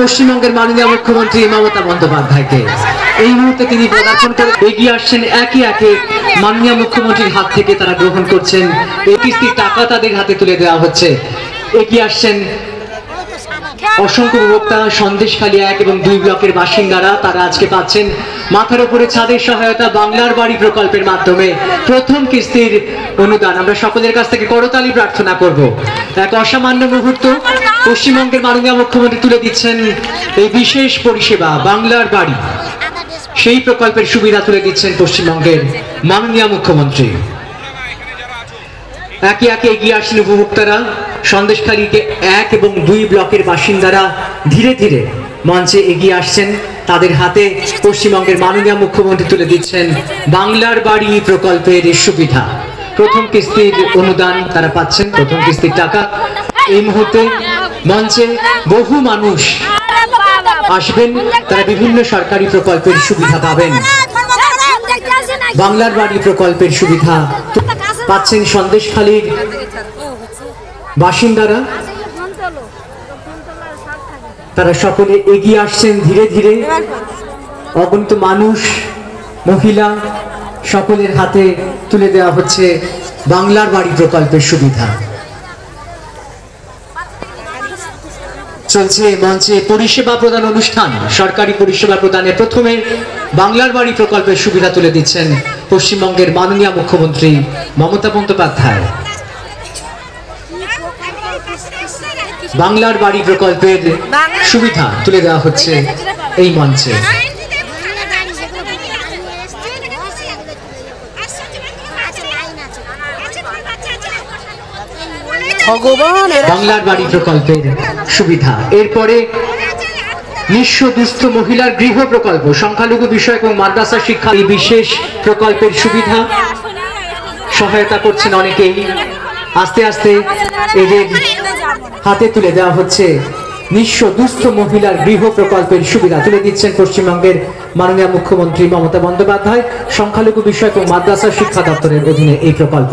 পশ্চিমবঙ্গের মাননীয় মুখ্যমন্ত্রী মমতা বন্দ্যোপাধ্যায়কে। এই মুহূর্তে তিনি পদার্পণ করে এগিয়ে আসছেন, একে একে মাননীয় মুখ্যমন্ত্রীর হাত থেকে তারা গ্রহণ করছেন। এই কিস্তির টাকা তাদের হাতে তুলে দেওয়া হচ্ছে। এগিয়ে আসছেন অসংখ্য উপভোক্তা, সন্দেশখালী 1 এবং 2 ব্লকের বাসিন্দারা। তারা আজকে পাচ্ছেন মাথার উপরে ছাদের সহায়তা, বাংলার বাড়ি প্রকল্পের মাধ্যমে প্রথম কিস্তির অনুদান। আমরা সকলের কাছ থেকে করতালি প্রার্থনা করব। এক অসামান্য মুহূর্ত। পশ্চিমবঙ্গের মাননীয় মুখ্যমন্ত্রী তুলে দিচ্ছেন এই বিশেষ পরিষেবা বাংলার বাড়ি, সেই প্রকল্পের সুবিধা তুলে দিচ্ছেন পশ্চিমবঙ্গের মাননীয় মুখ্যমন্ত্রী। একে একে এগিয়ে আসেন উপভোক্তারা, সন্দেশখালীকে 1 এবং 2 ব্লকের বাসিন্দারা ধীরে ধীরে মঞ্চে এগিয়ে আসছেন। তাদের হাতে পশ্চিমবঙ্গের মাননীয় মুখ্যমন্ত্রী তুলে দিচ্ছেন বাংলার বাড়ি প্রকল্পের সুবিধা। প্রথম কিস্তির অনুদান তারা পাচ্ছেন, প্রথম কিস্তির টাকা। এই মুহূর্তে মঞ্চে বহু মানুষ আসবেন, তারা বিভিন্ন সরকারি প্রকল্পের সুবিধা পাবেন। বাংলার বাড়ি প্রকল্পের সুবিধা পাচ্ছেন সন্দেশখালীর বাসিন্দারা। তারা সকলে এগিয়ে আসছেন ধীরে ধীরে। অগণিত মানুষ, মহিলা সকলের হাতে তুলে দেওয়া হচ্ছে বাংলার বাড়ি প্রকল্পের সুবিধা। চলছে মঞ্চে পরিষেবা প্রদান অনুষ্ঠান। সরকারি পরিষেবা প্রদানে প্রথমে বাংলার বাড়ি প্রকল্পের সুবিধা তুলে দিচ্ছেন পশ্চিমবঙ্গের মাননীয় মুখ্যমন্ত্রী মমতা বন্দ্যোপাধ্যায়। বাংলার বাড়ি প্রকল্পের সুবিধা তুলে দেওয়া হচ্ছে এই মঞ্চে। বাংলার বাড়ি প্রকল্পের সুবিধা। এরপরে নিঃস্ব দুস্থ মহিলার গৃহ প্রকল্প, সংখ্যালঘু বিষয়ক এবং মাদ্রাসা শিক্ষা, এই বিশেষ প্রকল্পের সুবিধা সহায়তা করছেন অনেকেই। আস্তে আস্তে এদের হাতে তুলে দেওয়া হচ্ছে নিঃস্ব দুস্থ মহিলার গৃহ প্রকল্পের সুবিধা তুলে দিচ্ছেন পশ্চিমবঙ্গের মাননীয় মুখ্যমন্ত্রী মমতা বন্দ্যোপাধ্যায়। সংখ্যালঘু বিষয়ক এবং মাদ্রাসা শিক্ষা দপ্তরের অধীনে এই প্রকল্প।